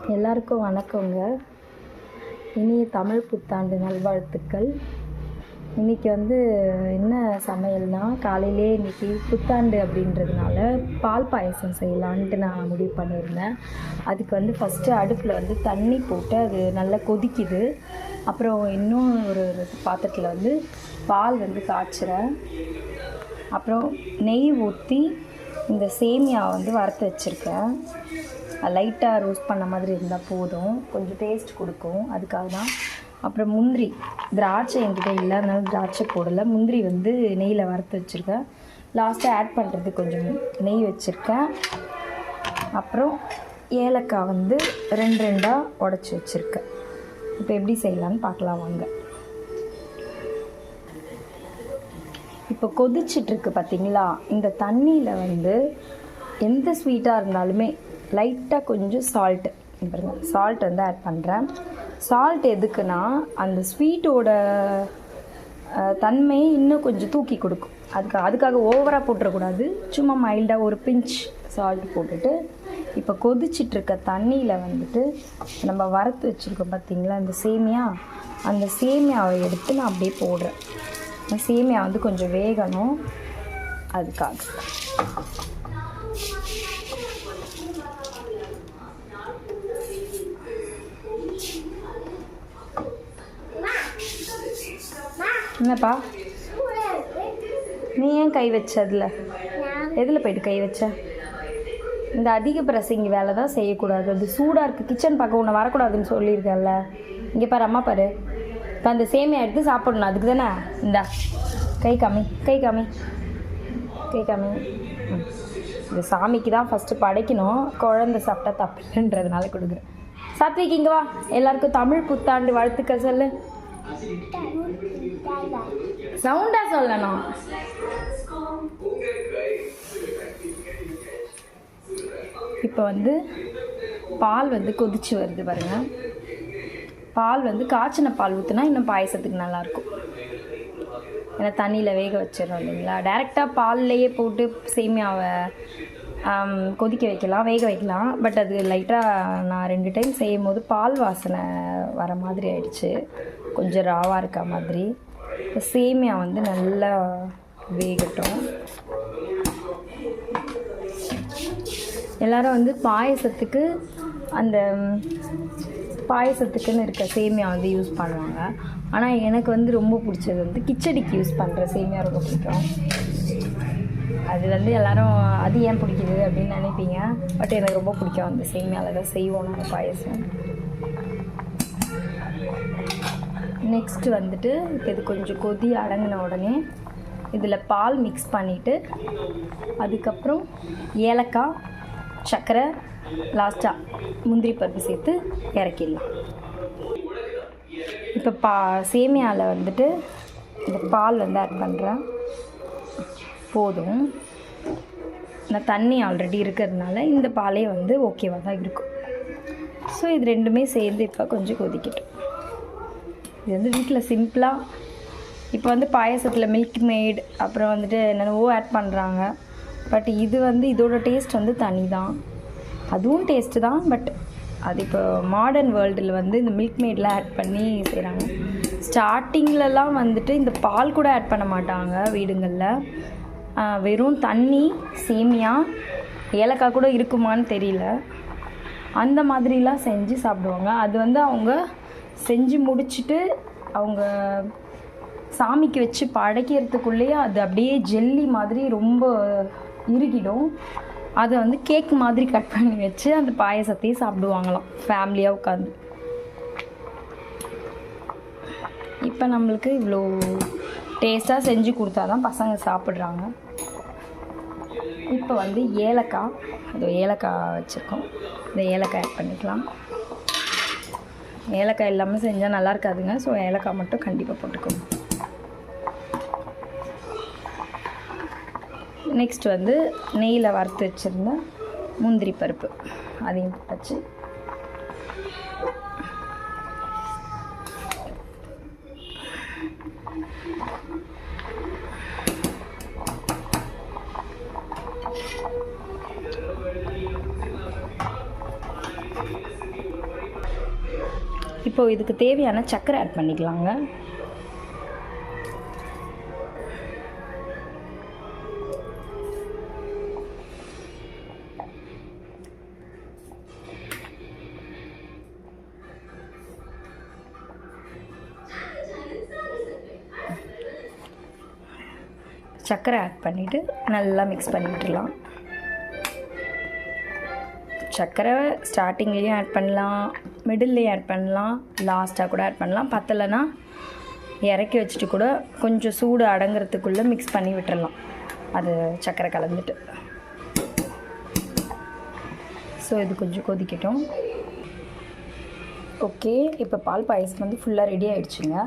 எல்லாருக்கும் வணக்கங்க. இனிய தமிழ் புத்தாண்டு நல்வாழ்த்துக்கள். இன்றைக்கி என்ன சமையல்னா, காலையிலே இன்றைக்கி புத்தாண்டு அப்படின்றதுனால பால் பாயசம் செய்யலான்ட்டு நான் முடிவு பண்ணியிருந்தேன். அதுக்கு ஃபஸ்ட்டு அடுப்பில் தண்ணி போட்டு அது நல்லா கொதிக்குது. அப்புறம் இன்னும் ஒரு பாத்திரத்தில் பால் காய்ச்சுறேன். அப்புறம் நெய் ஊற்றி இந்த சேமியா வறுத்து வச்சுருக்கேன். லைட்டாக ரோஸ்ட் பண்ண மாதிரி இருந்தால் போதும், கொஞ்சம் டேஸ்ட் கொடுக்கும், அதுக்காக தான். அப்புறம் முந்திரி, திராட்சை என்கிட்ட இல்லை, அதனால திராட்சை போடலை. முந்திரி நெய்யில் வறுத்து வச்சுருக்கேன். லாஸ்ட்டாக ஆட் பண்ணுறது கொஞ்சம் நெய் வச்சுருக்கேன். அப்புறம் ஏலக்காய் ரெண்டு ரெண்டாக உடச்சி வச்சுருக்கேன். இப்போ எப்படி செய்யலான்னு பார்க்கலாம் வாங்க. இப்போ கொதிச்சிட்ருக்கு பார்த்தீங்களா, இந்த தண்ணியில் எந்த ஸ்வீட்டாக இருந்தாலுமே லைட்டாக கொஞ்சம் சால்ட் ஆட் பண்ணுறேன். சால்ட் எதுக்குன்னா, அந்த ஸ்வீட்டோட தன்மையை இன்னும் கொஞ்சம் தூக்கி கொடுக்கும். அதுக்காக ஓவராக போட்டுறக்கூடாது, சும்மா மைல்டாக ஒரு பிஞ்ச் சால்ட் போட்டுட்டு, இப்போ கொதிச்சிட்ருக்க தண்ணியில் நம்ம வறுத்து வச்சுருக்கோம் பார்த்தீங்களா இந்த சேமியா, அந்த சேமியாவை எடுத்து நான் அப்படியே போடுறேன். சேமியா கொஞ்சம் வேகணும், அதுக்காக. என்னப்பா, நீ ஏன் கை வச்ச? எதில் போய்ட்டு கை வச்ச? இந்த அதிக பிரசிங்க வேலை தான் செய்யக்கூடாது, அது சூடாக இருக்குது. கிச்சன் பக்கம் உன்னை வரக்கூடாதுன்னு சொல்லியிருக்கேன்ல. இங்கே பாரு, அம்மா பாரு. இப்போ அந்த சேமியா எடுத்து சாப்பிடணும், அதுக்கு தானே. இந்தா கை காமி. இந்த சாமிக்கு தான் ஃபஸ்ட்டு படைக்கணும், குழந்தை சாப்பிட்டா தப்பில்லைன்றதுனால கொடுக்குறேன். சாத்விக் இங்கே வா, எல்லாருக்கும் தமிழ் புத்தாண்டு வாழ்த்துக்கள் சொல்லு. சவுண்டா சொல்லணும். இப்போ பால் கொதிச்சு வருது பாருங்க. பால் காய்ச்சின பால் ஊற்றுனா இன்னும் பாயசத்துக்கு நல்லாயிருக்கும். ஏன்னா தண்ணியில் வேக வச்சிடறோம் இல்லைங்களா. டைரெக்டாக பால்லையே போட்டு சேமியாவை கொதிக்க வைக்கலாம், வேக வைக்கலாம். பட் அது லைட்டாக நான் 2 டைம் செய்யும் போது பால் வாசனை வர மாதிரி ஆயிடுச்சு, கொஞ்சம் ராவாக இருக்க மாதிரி. சேமியா நல்லா வேகட்டும். எல்லோரும் பாயசத்துக்கு அந்த பாயசத்துக்குன்னு இருக்க சேமியா யூஸ் பண்ணுவாங்க. ஆனால் எனக்கு ரொம்ப பிடிச்சது கிச்சடிக்கு யூஸ் பண்ணுற சேமியா ரொம்ப பிடிக்கும். அது எல்லோரும் அது ஏன் பிடிக்குது அப்படின்னு நினைப்பீங்க, பட் எனக்கு ரொம்ப பிடிக்கும். அந்த சேமியாவில் தான் செய்வோம் நாங்கள் பாயசம். நெக்ஸ்ட்டு இப்போ இது கொஞ்சம் கொதி அடங்கின உடனே இதில் பால் மிக்ஸ் பண்ணிவிட்டு, அதுக்கப்புறம் ஏலக்காய், சர்க்கரை, லாஸ்ட்டாக முந்திரி பருப்பு சேர்த்து இறக்கிடலாம். இப்போ சேமியாவில் இந்த பால் ஆட் பண்ணுறேன். போதும், நான் தண்ணி ஆல்ரெடி இருக்கிறதுனால இந்த பாலே ஓகேவாக தான் இருக்கும். ஸோ இது ரெண்டுமே சேர்ந்து இப்போ கொஞ்சம் கொதிக்கட்டும். இது வீட்டில் சிம்பிளாக இப்போ பாயசத்தில் மில்க் மேட் அப்புறம் என்னென்னவோ ஆட் பண்ணுறாங்க. பட் இது இதோட டேஸ்ட் தனி தான், அதுவும் டேஸ்ட்டு தான். பட் அது இப்போ மாடர்ன் வேர்ல்டில் இந்த மில்க் மேட்லாம் ஆட் பண்ணி செய்கிறாங்க. ஸ்டார்டிங்லலாம் இந்த பால் கூட ஆட் பண்ண மாட்டாங்க வீடுங்களில். வெறும் தண்ணி, சேமியா, ஏலக்காய் கூட இருக்குமான்னு தெரியல, அந்த மாதிரிலாம் செஞ்சு சாப்பிடுவாங்க. அது அவங்க செஞ்சு முடிச்சுட்டு அவங்க சாமிக்கு வச்சு படைக்கிறதுக்குள்ளேயே அது அப்படியே ஜெல்லி மாதிரி ரொம்ப இறுகிடும். அதை கேக் மாதிரி கட் பண்ணி வச்சு அந்த பாயசத்தையும் சாப்பிடுவாங்களாம் ஃபேமிலியாக உட்காந்து. இப்போ நம்மளுக்கு இவ்வளோ டேஸ்ட்டாக செஞ்சு கொடுத்தா தான் பசங்க சாப்பிட்றாங்க. இப்போ ஏலக்காய், அது ஏலக்காய் வச்சுருக்கோம், இந்த ஏலக்காய் ஆட் பண்ணிக்கலாம். ஏலக்காய் இல்லாமல் செஞ்சால் நல்லா இருக்காதுங்க, ஸோ ஏலக்காய் மட்டும் கண்டிப்பாக போட்டுக்கோங்க. நெக்ஸ்ட் நெய்யில் வறுத்து வச்சுருந்த முந்திரி பருப்பு அதையும் வச்சு இப்போது இதுக்கு தேவையான சர்க்கரை ஆட் பண்ணிக்கலாங்க. சர்க்கரை ஆட் பண்ணிவிட்டு நல்லா மிக்ஸ் பண்ணி விட்டுடலாம். சர்க்கரை ஸ்டார்டிங்லேயும் ஆட் பண்ணலாம், மிடில்லையும் ஆட் பண்ணலாம், லாஸ்ட்டாக கூட ஆட் பண்ணலாம். பத்தலைன்னா இறக்கி வச்சுட்டு கூட கொஞ்சம் சூடு அடங்குறதுக்குள்ளே மிக்ஸ் பண்ணி விட்டுடலாம். அது சர்க்கரை கலந்துட்டு. ஸோ இது கொஞ்சம் கொதிக்கட்டும். ஓகே, இப்போ பால் பாயசம் வந்து ஃபுல்லாக ரெடி ஆகிடுச்சுங்க.